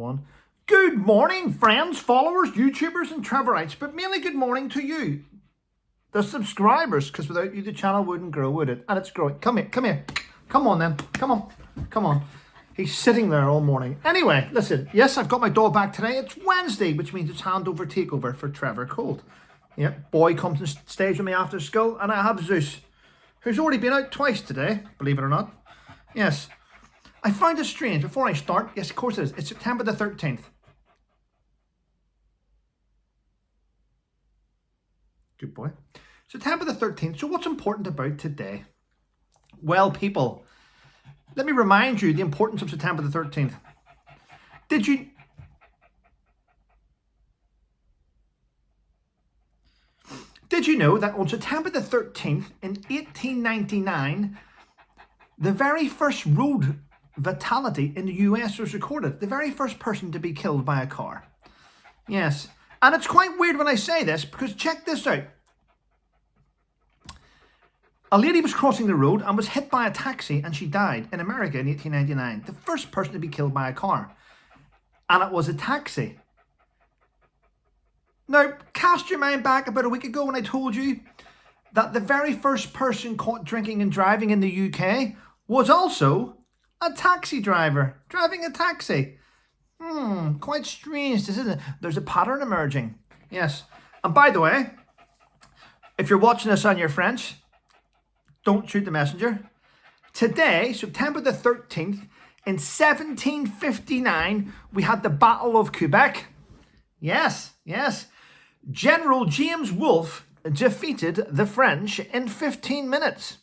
one. Good morning, friends, followers, YouTubers, and Trevorites, but mainly good morning to you, the subscribers, because without you, the channel wouldn't grow, would it? And it's growing. Come here, come here. Come on, then. Come on. Come on. He's sitting there all morning. Anyway, listen. Yes, I've got my dog back today. It's Wednesday, which means it's handover takeover for Trevor Colt. Yep, boy comes and stays with me after school, and I have Zeus, who's already been out twice today, believe it or not. Yes. I find it strange, before I start, yes, of course it is. It's September the 13th. Good boy. September the 13th. So what's important about today? Well, people, let me remind you the importance of September the 13th. Did you know that on September the 13th in 1899, the very first road fatality in the US was recorded? The very first person to be killed by a car. Yes. And it's quite weird when I say this, because check this out. A lady was crossing the road and was hit by a taxi, and she died in America in 1899. The first person to be killed by a car. And it was a taxi. Now, cast your mind back about a week ago when I told you that the very first person caught drinking and driving in the UK was also a taxi driver driving a taxi. Quite strange, isn't it? There's a pattern emerging. Yes. And by the way, if you're watching this on your French, don't shoot the messenger. Today, September the 13th, in 1759, we had the Battle of Quebec. Yes, yes. General James Wolfe defeated the French in 15 minutes.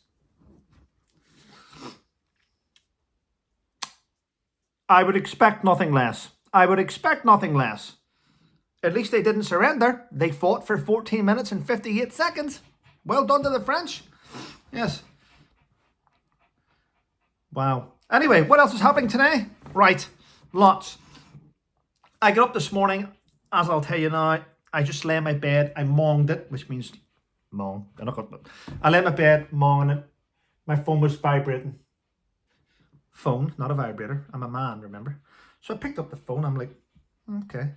I would expect nothing less. I would expect nothing less. At least they didn't surrender. They fought for 14 minutes and 58 seconds. Well done to the French. Yes. Wow. Anyway, what else is happening today? Right. Lots. I got up this morning, as I'll tell you now. I just lay in my bed. I monged it, which means mong. I lay in my bed, monging it. My phone was vibrating. Phone, not a vibrator. I'm a man, remember? So I picked up the phone. I'm like, okay.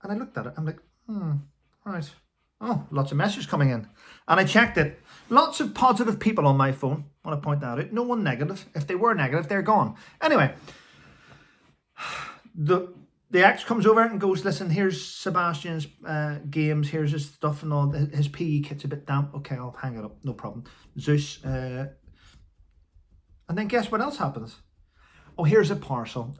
And I looked at it. I'm like, right. Oh, lots of messages coming in. And I checked it. Lots of positive people on my phone. I want to point that out. No one negative. If they were negative, they're gone. Anyway, the ex comes over and goes, listen, here's Sebastian's games. Here's his stuff and all. His PE kit's a bit damp. Okay, I'll hang it up. No problem. Zeus. And then guess what else happens? Oh, here's a parcel.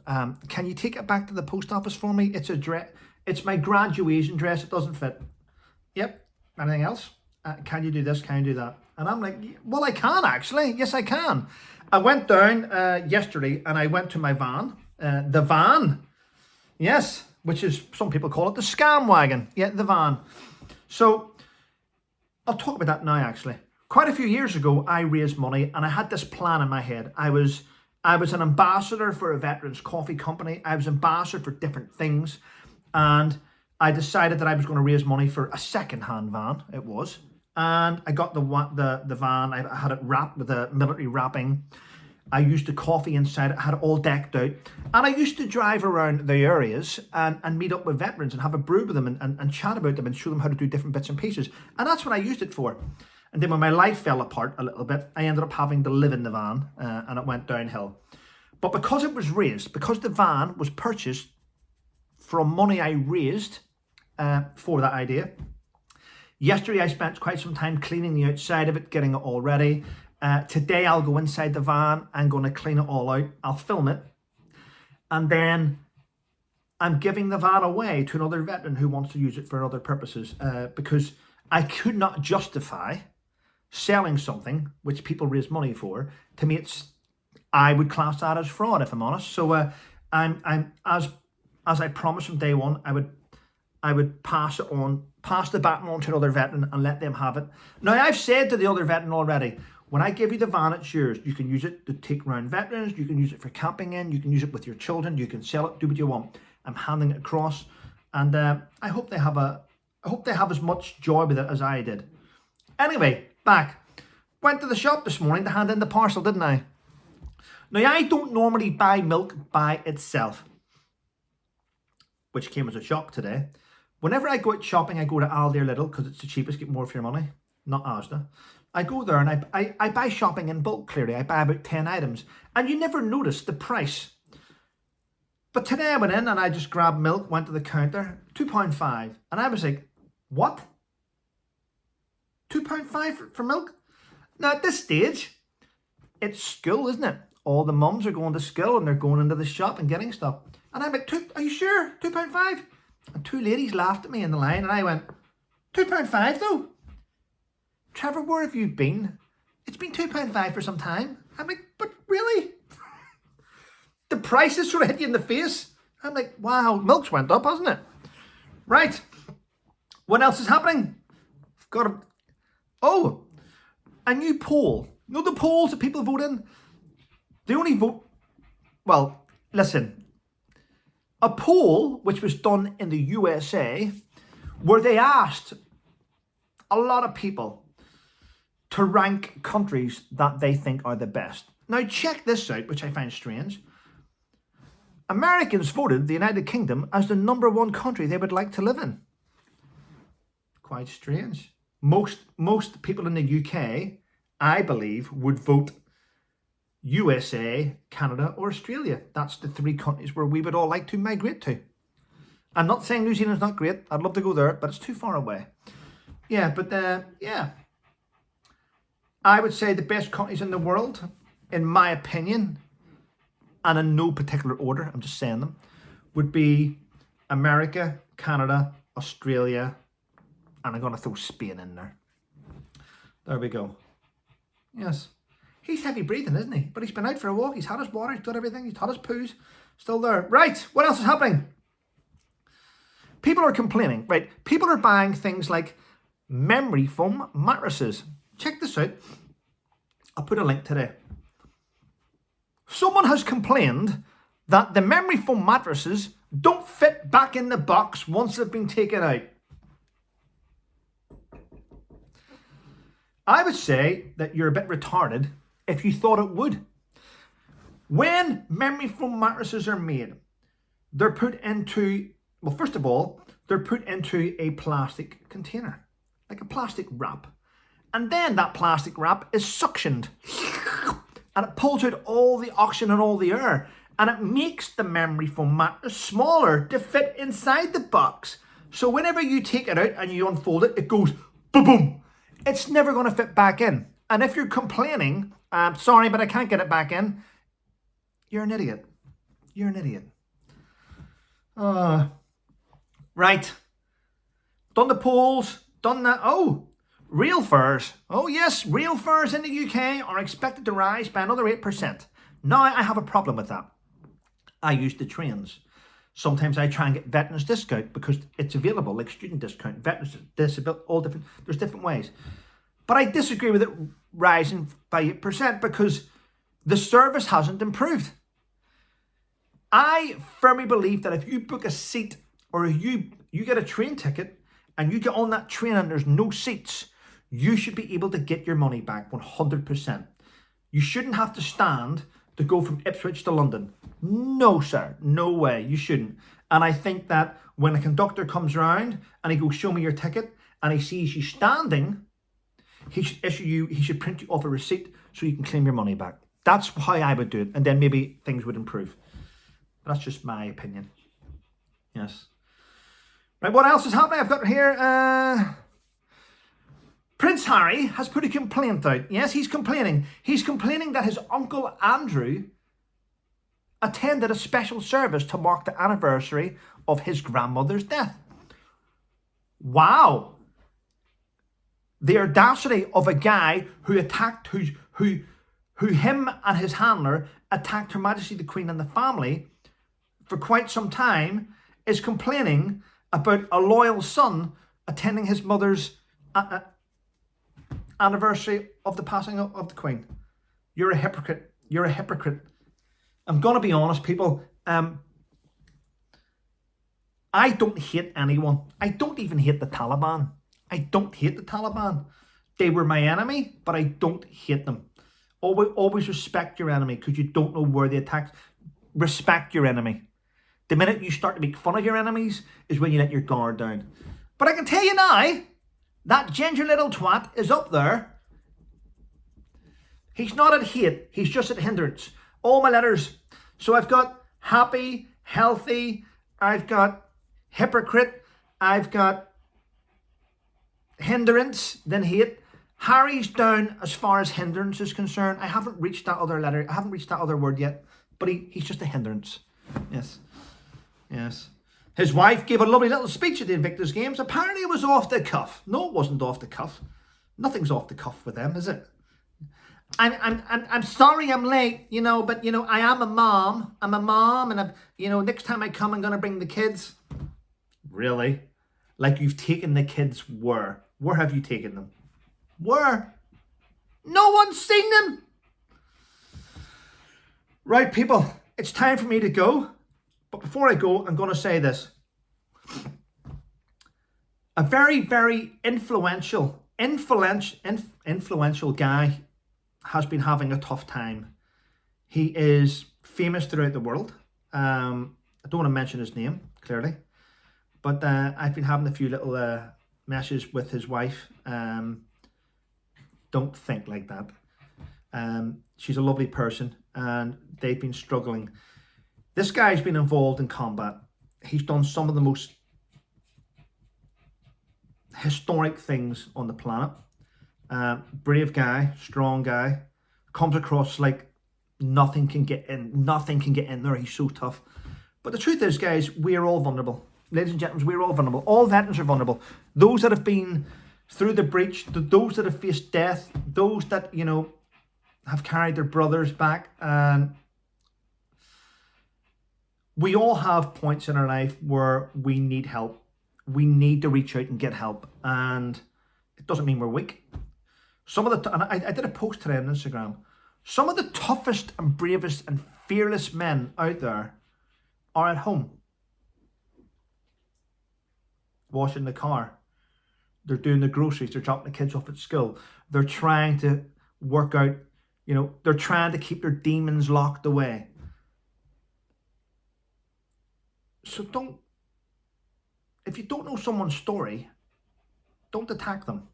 Can you take it back to the post office for me? It's a dress. It's my graduation dress. It doesn't fit. Yep. Anything else? Can you do this? Can you do that? And I'm like, well, I can actually. Yes, I can. I went down yesterday and I went to my van. The van. Yes. Which is, some people call it the scam wagon. Yeah, the van. So I'll talk about that now actually. Quite a few years ago, I raised money and I had this plan in my head. I was an ambassador for a veterans coffee company. I was ambassador for different things. And I decided that I was going to raise money for a second-hand van. It was. And I got the van. I had it wrapped with a military wrapping. I used the coffee inside it. I had it all decked out. And I used to drive around the areas and meet up with veterans and have a brew with them and chat about them and show them how to do different bits and pieces. And that's what I used it for. And then when my life fell apart a little bit, I ended up having to live in the van and it went downhill. But because it was raised, because the van was purchased from money I raised for that idea, yesterday I spent quite some time cleaning the outside of it, getting it all ready. Today I'll go inside the van. I'm going to clean it all out. I'll film it. And then I'm giving the van away to another veteran who wants to use it for other purposes because I could not justify selling something which people raise money for. To me, I would class that as fraud, if I'm honest. So I'm as I promised from day one, I would pass the baton on to another veteran and let them have it. Now, I've said to the other veteran already, when I give you the van, it's yours. You can use it to take around veterans. You can use it for camping in. You can use it with your children. You can sell it. Do what you want. I'm handing it across, and I hope they have as much joy with it as I did. Anyway, back. Went to the shop this morning to hand in the parcel, didn't I? Now, I don't normally buy milk by itself. which came as a shock today. Whenever I go out shopping, I go to Aldi or Lidl because it's the cheapest, get more for your money. Not Asda. I go there and I buy shopping in bulk, clearly. I buy about 10 items. And you never notice the price. But today I went in and I just grabbed milk, went to the counter, £2.5. And I was like, what? £2.5 for milk? Now at this stage, it's school, isn't it? All the mums are going to school and they're going into the shop and getting stuff. And I'm like, are you sure? £2.5? And two ladies laughed at me in the line and I went, £2.5 though? Trevor, where have you been? It's been £2.5 for some time. I'm like, but really? The prices sort of hit you in the face. I'm like, wow, milk's went up, hasn't it? Right. What else is happening? I've got a new poll. You know the polls that people vote in? They only vote, well, listen. A poll which was done in the USA where they asked a lot of people to rank countries that they think are the best. Now check this out, which I find strange. Americans voted the United Kingdom as the #1 country they would like to live in. Quite strange. Most people in the UK, I believe, would vote USA, Canada or Australia. That's the 3 countries where we would all like to migrate to. I'm not saying New Zealand's not great. I'd love to go there, but it's too far away. Yeah, but yeah. I would say the best countries in the world, in my opinion, and in no particular order, I'm just saying them, would be America, Canada, Australia, and I'm going to throw Spain in there. There we go. Yes. He's heavy breathing, isn't he? But he's been out for a walk. He's had his water. He's done everything. He's had his poos. Still there. Right. What else is happening? People are complaining. Right. People are buying things like memory foam mattresses. Check this out. I'll put a link today. Someone has complained that the memory foam mattresses don't fit back in the box once they've been taken out. I would say that you're a bit retarded if you thought it would. When memory foam mattresses are made, they're put into, well, first of all, they're put into a plastic container, like a plastic wrap. And then that plastic wrap is suctioned. And it pulls out all the oxygen and all the air. And it makes the memory foam mattress smaller to fit inside the box. So whenever you take it out and you unfold it, it goes boom, boom. It's never going to fit back in. And if you're complaining, sorry, but I can't get it back in, you're an idiot. You're an idiot. Right. Done the polls. Done that. Oh, real fares. Oh yes, real fares in the UK are expected to rise by another 8%. Now I have a problem with that. I use the trains. Sometimes I try and get veterans discount because it's available, like student discount, veterans disability, all different, there's different ways. But I disagree with it rising by 8% because the service hasn't improved. I firmly believe that if you book a seat or you get a train ticket and you get on that train and there's no seats, you should be able to get your money back 100%. You shouldn't have to stand to go from Ipswich to London. No, sir. No way. You shouldn't. And I think that when a conductor comes around and he goes, show me your ticket, and he sees you standing, he should print you off a receipt so you can claim your money back. That's how I would do it. And then maybe things would improve. But that's just my opinion. Yes. Right, what else is happening? I've got here, Prince Harry has put a complaint out. Yes, he's complaining. He's complaining that his uncle Andrew attended a special service to mark the anniversary of his grandmother's death. Wow. The audacity of a guy who him and his handler attacked Her Majesty the Queen and the family for quite some time is complaining about a loyal son attending his mother's anniversary of the passing of the Queen. You're a hypocrite. You're a hypocrite. I'm going to be honest, people. I don't hate anyone. I don't even hate the Taliban. I don't hate the Taliban. They were my enemy, but I don't hate them. Always respect your enemy because you don't know where they attack. Respect your enemy. The minute you start to make fun of your enemies is when you let your guard down. But I can tell you now, that ginger little twat is up there. He's not at hate, he's just at hindrance. All my letters. So I've got happy, healthy, I've got hypocrite, I've got hindrance, then hate. Harry's down as far as hindrance is concerned. I haven't reached that other letter. I haven't reached that other word yet. But he's just a hindrance. Yes. Yes. His wife gave a lovely little speech at the Invictus Games. Apparently it was off the cuff. No, it wasn't off the cuff. Nothing's off the cuff with them, is it? I'm sorry I'm late, but I am a mom. I'm a mom, and next time I come, I'm gonna bring the kids. Really? Like you've taken the kids where? Where have you taken them? Where? No one's seen them. Right, people, it's time for me to go. But before I go, I'm going to say this. A very, very influential guy has been having a tough time. He is famous throughout the world. I don't want to mention his name, clearly. But I've been having a few little messages with his wife. Don't think like that. She's a lovely person and they've been struggling. This guy's been involved in combat. He's done some of the most historic things on the planet. Brave guy, strong guy. Comes across like nothing can get in. Nothing can get in there. He's so tough. But the truth is, guys, we're all vulnerable. Ladies and gentlemen, we're all vulnerable. All veterans are vulnerable. Those that have been through the breach, those that have faced death, those that, have carried their brothers back, and we all have points in our life where we need help. We need to reach out and get help, and it doesn't mean we're weak. And I did a post today on Instagram. Some of the toughest and bravest and fearless men out there are at home, washing the car. They're doing the groceries. They're dropping the kids off at school. They're trying to work out. They're trying to keep their demons locked away. So if you don't know someone's story, don't attack them.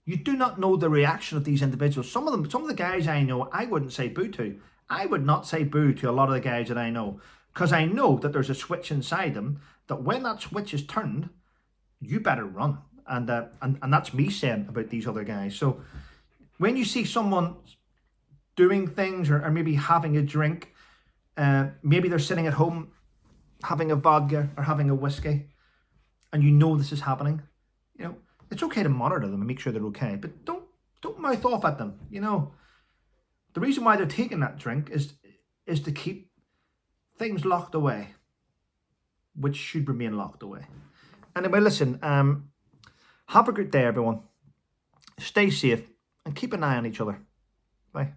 You do not know the reaction of these individuals. Some of the guys I know, I wouldn't say boo to. I would not say boo to a lot of the guys that I know, because I know that there's a switch inside them, that when that switch is turned, you better run. And that's me saying about these other guys. So when you see someone doing things or maybe having a drink, maybe they're sitting at home having a vodka or having a whiskey, and this is happening, it's okay to monitor them and make sure they're okay, but don't mouth off at them. The reason why they're taking that drink is to keep things locked away, which should remain locked away. Anyway, listen, have a good day, everyone. Stay safe and keep an eye on each other. Bye.